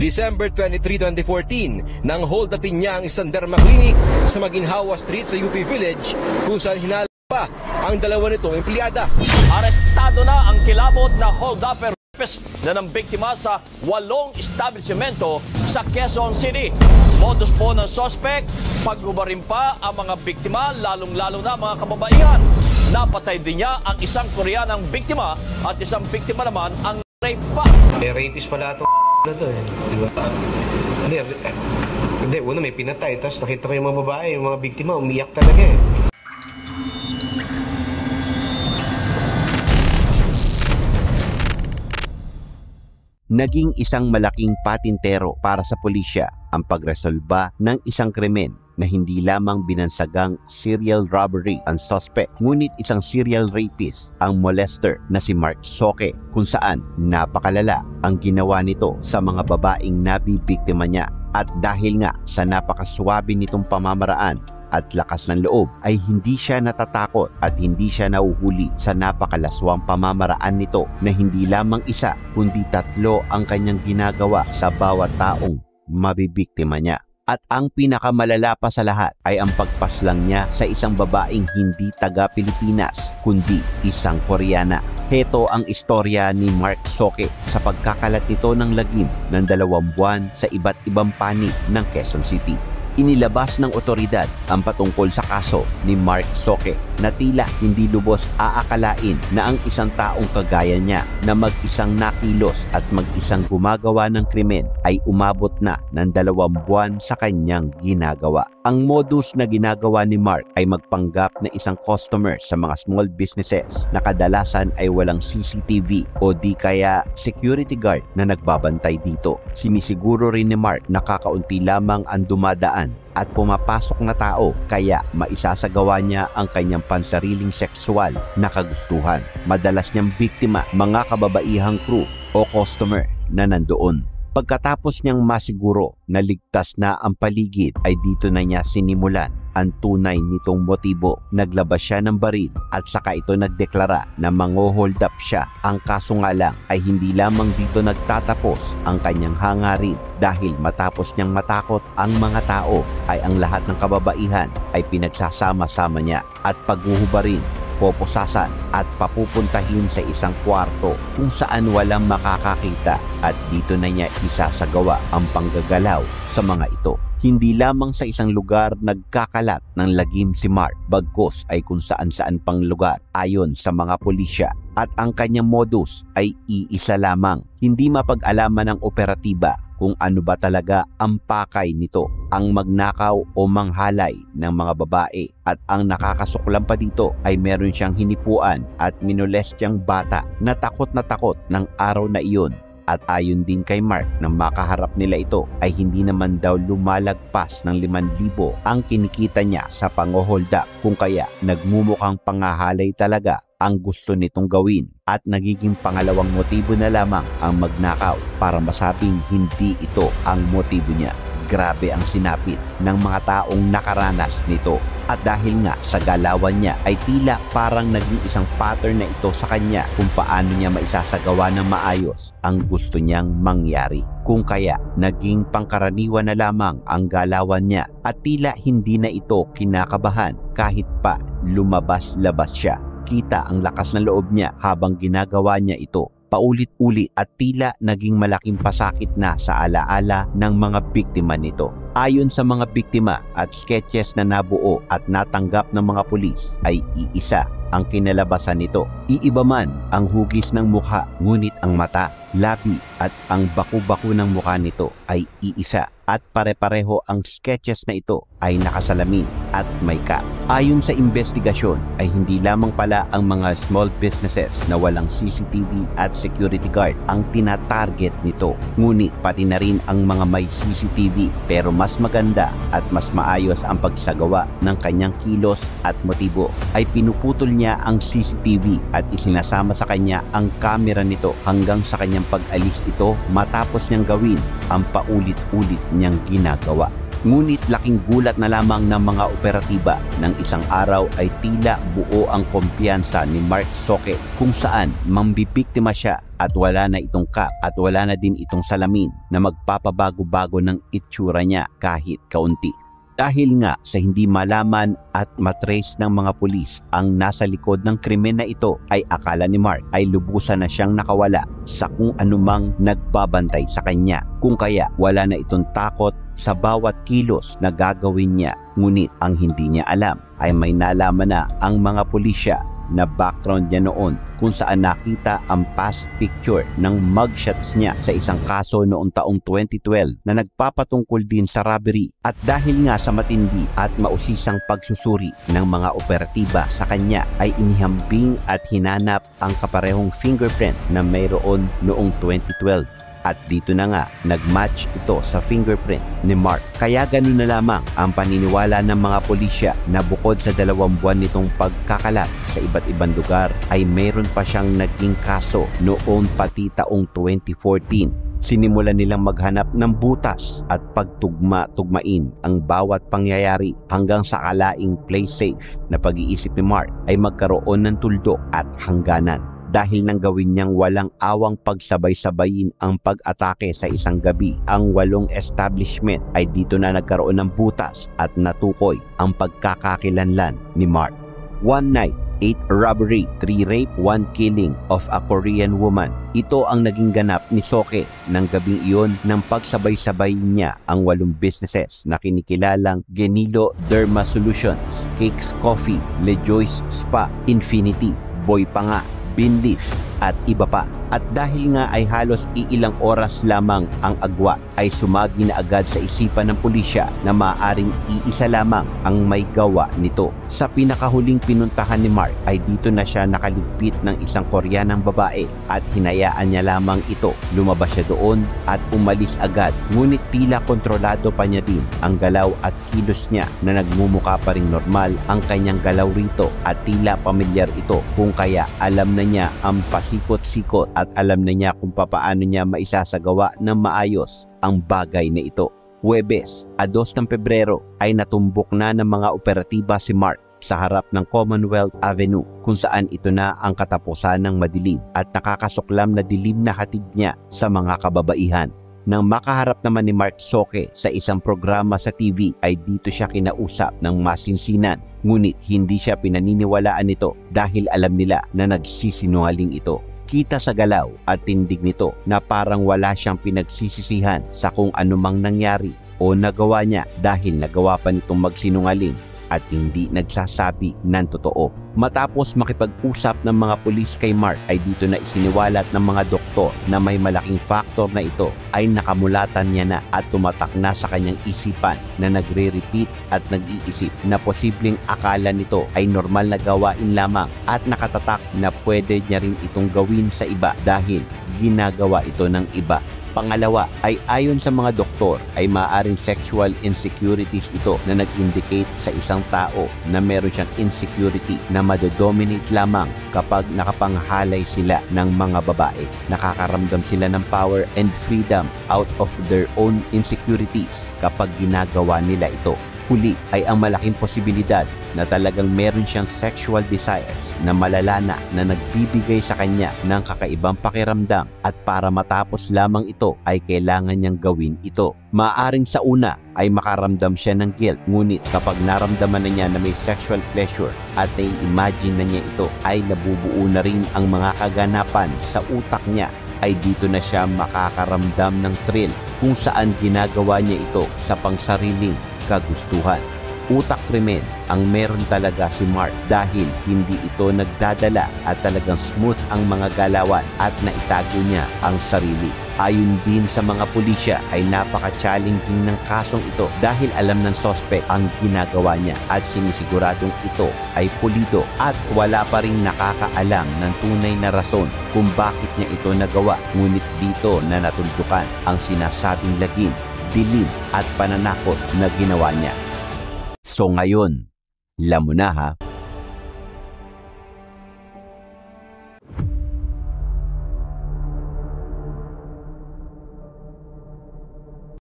December 23, 2014 nang hold upin niya ang isang derma clinic sa Maginhawa Street sa UP Village kung saan hinala pa ang dalawa nitong empleyada. Arestado na ang kilabot na hold-upper na ng biktima sa 8 establishmento sa Quezon City. Modus po ng suspect, paghubarin pa ang mga biktima, lalong-lalo na mga kababaihan. Napatay din niya ang isang Koreanang biktima at isang biktima naman ang rape pa. Rapist pala ito na to eh. Diba? Hindi, una may pinatay, tapos nakita ko yung mga babae, yung mga biktima, umiyak talaga eh. Naging isang malaking patintero para sa pulisya ang pagresolba ng isang krimen na hindi lamang binansagang serial robbery ang suspect, ngunit isang serial rapist ang molester na si Mark Soke, kung saan napakalala ang ginawa nito sa mga babaeng nabibiktima niya. At dahil nga sa napakaswabe nitong pamamaraan at lakas ng loob, ay hindi siya natatakot at hindi siya nauhuli sa napakalaswang pamamaraan nito na hindi lamang isa kundi 3 ang kanyang ginagawa sa bawat taong mabibiktima niya. At ang pinakamalala pa sa lahat ay ang pagpaslang niya sa isang babaeng hindi taga-Pilipinas kundi isang Koreana. Heto ang istorya ni Mark Soke sa pagkakalat nito ng lagim ng 2 buwan sa iba't ibang panig ng Quezon City. Inilabas ng otoridad ang patungkol sa kaso ni Mark Soke na tila hindi lubos aakalain na ang isang taong kagaya niya na mag-isang nakilos at mag-isang gumagawa ng krimen ay umabot na ng 2 buwan sa kanyang ginagawa. Ang modus na ginagawa ni Mark ay magpanggap na isang customer sa mga small businesses na kadalasan ay walang CCTV o di kaya security guard na nagbabantay dito. Sinisiguro rin ni Mark na kakaunti lamang ang dumadaan at pumapasok na tao kaya maisasagawa niya ang kanyang pansariling sexual na kagustuhan. Madalas niyang biktima mga kababaihang crew o customer na nandoon. Pagkatapos niyang masiguro na ligtas na ang paligid ay dito na niya sinimulan ang tunay nitong motibo. Naglabas siya ng baril at saka ito nagdeklara na mango-hold up siya. Ang kaso nga lang ay hindi lamang dito nagtatapos ang kanyang hangarin, dahil matapos niyang matakot ang mga tao ay ang lahat ng kababaihan ay pinagsasama-sama niya at paghuhubarin, poposasan at papupuntahin sa isang kwarto kung saan walang makakakita, at dito na niya isasagawa ang panggagalaw sa mga ito. Hindi lamang sa isang lugar nagkakalat ng lagim si Mark, bagkus ay kung saan-saan pang lugar ayon sa mga pulisya. At ang kanyang modus ay iisa lamang. Hindi mapag-alaman ng operatiba kung ano ba talaga ang pakay nito, ang magnakaw o manghalay ng mga babae. At ang nakakasuklam pa dito ay meron siyang hinipuan at minulestyang bata na takot ng araw na iyon. At ayon din kay Mark, nang makaharap nila ito ay hindi naman daw lumalagpas ng 5,000 ang kinikita niya sa pang-hold up, kung kaya nagmumukhang pangahalay talaga ang gusto nitong gawin at nagiging pangalawang motibo na lamang ang magnakaw para masabing hindi ito ang motibo niya. Grabe ang sinapit ng mga taong nakaranas nito. At dahil nga sa galawan niya ay tila parang naging isang pattern na ito sa kanya kung paano niya maisasagawa ng maayos ang gusto niyang mangyari. Kung kaya naging pangkaraniwan na lamang ang galawan niya at tila hindi na ito kinakabahan kahit pa lumabas-labas siya. Kita ang lakas ng loob niya habang ginagawa niya ito. Paulit-ulit at tila naging malaking pasakit na sa alaala ng mga biktima nito. Ayon sa mga biktima at sketches na nabuo at natanggap ng mga pulis ay iisa ang kinalabasan nito. Iiba man ang hugis ng mukha, ngunit ang mata, labi at ang baku-baku ng mukha nito ay iisa. At pare-pareho ang sketches na ito ay nakasalamin at may cap. Ayon sa investigasyon ay hindi lamang pala ang mga small businesses na walang CCTV at security guard ang tina-target nito, ngunit pati na rin ang mga may CCTV, pero mas maganda at mas maayos ang pagsagawa ng kanyang kilos at motibo ay pinuputol niya ang CCTV at isinasama sa kanya ang kamera nito hanggang sa kanyang pag-alis ito matapos niyang gawin ang paulit-ulit niyang ginagawa. Ngunit laking gulat na lamang ng mga operatiba ng isang araw ay tila buo ang kumpiyansa ni Mark Soke kung saan mambibiktima siya at wala na itong cap at wala na din itong salamin na magpapabago-bago ng itsura niya kahit kaunti. Dahil nga sa hindi malaman at matrace ng mga pulis ang nasa likod ng krimen na ito, ay akala ni Mark ay lubusan na siyang nakawala sa kung anumang nagbabantay sa kanya. Kung kaya wala na itong takot sa bawat kilos na gagawin niya. Ngunit ang hindi niya alam ay may nalaman na ang mga pulisya na background niya noon kung saan nakita ang past picture ng mugshots niya sa isang kaso noong taong 2012 na nagpapatungkol din sa robbery. At dahil nga sa matindi at mausisang pagsusuri ng mga operatiba sa kanya ay inihambing at hinanap ang kaparehong fingerprint na mayroon noong 2012. At dito na nga, nagmatch ito sa fingerprint ni Mark. Kaya ganun na lamang ang paniniwala ng mga pulisya na bukod sa 2 buwan nitong pagkakalat sa iba't ibang lugar, ay mayroon pa siyang naging kaso noong pati taong 2014. Sinimulan nilang maghanap ng butas at pagtugma-tugmain ang bawat pangyayari hanggang sa akalaing play safe na pag-iisip ni Mark ay magkaroon ng tuldok at hangganan. Dahil nang gawin niyang walang awang pagsabay-sabayin ang pag-atake sa isang gabi, ang 8 establishment ay dito na nagkaroon ng butas at natukoy ang pagkakakilanlan ni Mark. 1 night, 8 robbery, 3 rape, 1 killing of a Korean woman. Ito ang naging ganap ni Soke ng gabing iyon ng pagsabay-sabay niya ang 8 businesses na kinikilalang Genilo Derma Solutions, Cakes Coffee, LeJoyce Spa, Infinity, Boy Panga, Binleaf at iba pa. At dahil nga ay halos iilang oras lamang ang agwa, ay sumagi na agad sa isipan ng pulisya na maaaring iisa lamang ang may gawa nito. Sa pinakahuling pinuntahan ni Mark ay dito na siya nakaligpit ng isang Koreanang babae at hinayaan niya lamang ito. Lumabas siya doon at umalis agad. Ngunit tila kontrolado pa niya din ang galaw at kilos niya na nagmumukha pa ring normal ang kanyang galaw rito at tila pamilyar ito, kung kaya alam na niya ang pasikot-sikot at alam na niya kung papaano niya maisasagawa ng maayos ang bagay na ito. Huwebes, 2 ng Pebrero ay natumbok na ng mga operatiba si Mark sa harap ng Commonwealth Avenue, kung saan ito na ang katapusan ng madilim at nakakasuklam na dilim na hatid niya sa mga kababaihan. Nang makaharap naman ni Mark Soke sa isang programa sa TV, ay dito siya kinausap ng masinsinan. Ngunit hindi siya pinaniniwalaan nito dahil alam nila na nagsisinungaling ito. Kita sa galaw at tindig nito na parang wala siyang pinagsisisihan sa kung anumang nangyari o nagawa niya dahil nagawa pa nitong magsinungaling at hindi nagsasabi ng totoo. Matapos makipag-usap ng mga pulis kay Mark, ay dito na isiniwalat ng mga doktor na may malaking factor na ito ay nakamulatan niya na at tumatak na sa kanyang isipan na nagre-repeat at nag-iisip na posibleng akala nito ay normal na gawain lamang at nakatatak na pwede niya rin itong gawin sa iba dahil ginagawa ito ng iba. Pangalawa ay ayon sa mga doktor ay maaaring sexual insecurities ito na nag-indicate sa isang tao na meron siyang insecurity na madodominate lamang kapag nakapanghalay sila ng mga babae. Nakakaramdam sila ng power and freedom out of their own insecurities kapag ginagawa nila ito. Huli ay ang malaking posibilidad na talagang meron siyang sexual desires na malalana na nagbibigay sa kanya ng kakaibang pakiramdam at para matapos lamang ito ay kailangan niyang gawin ito. Maaring sa una ay makaramdam siya ng guilt, ngunit kapag naramdaman na niya na may sexual pleasure at nai-imagine na niya ito, ay nabubuo na rin ang mga kaganapan sa utak niya, ay dito na siya makakaramdam ng thrill kung saan ginagawa niya ito sa pangsariling kagustuhan. Utak krimen ang meron talaga si Mark dahil hindi ito nagdadala at talagang smooth ang mga galawan at naitago niya ang sarili. Ayon din sa mga pulisya ay napaka-challenging ng kasong ito dahil alam ng suspect ang ginagawa niya at sinisiguradong ito ay pulido at wala pa ring nakakaalam ng tunay na rason kung bakit niya ito nagawa. Ngunit dito na natuldukan ang sinasabing lagim, dilim at pananakot na ginawa niya. So ngayon, alam mo na ha?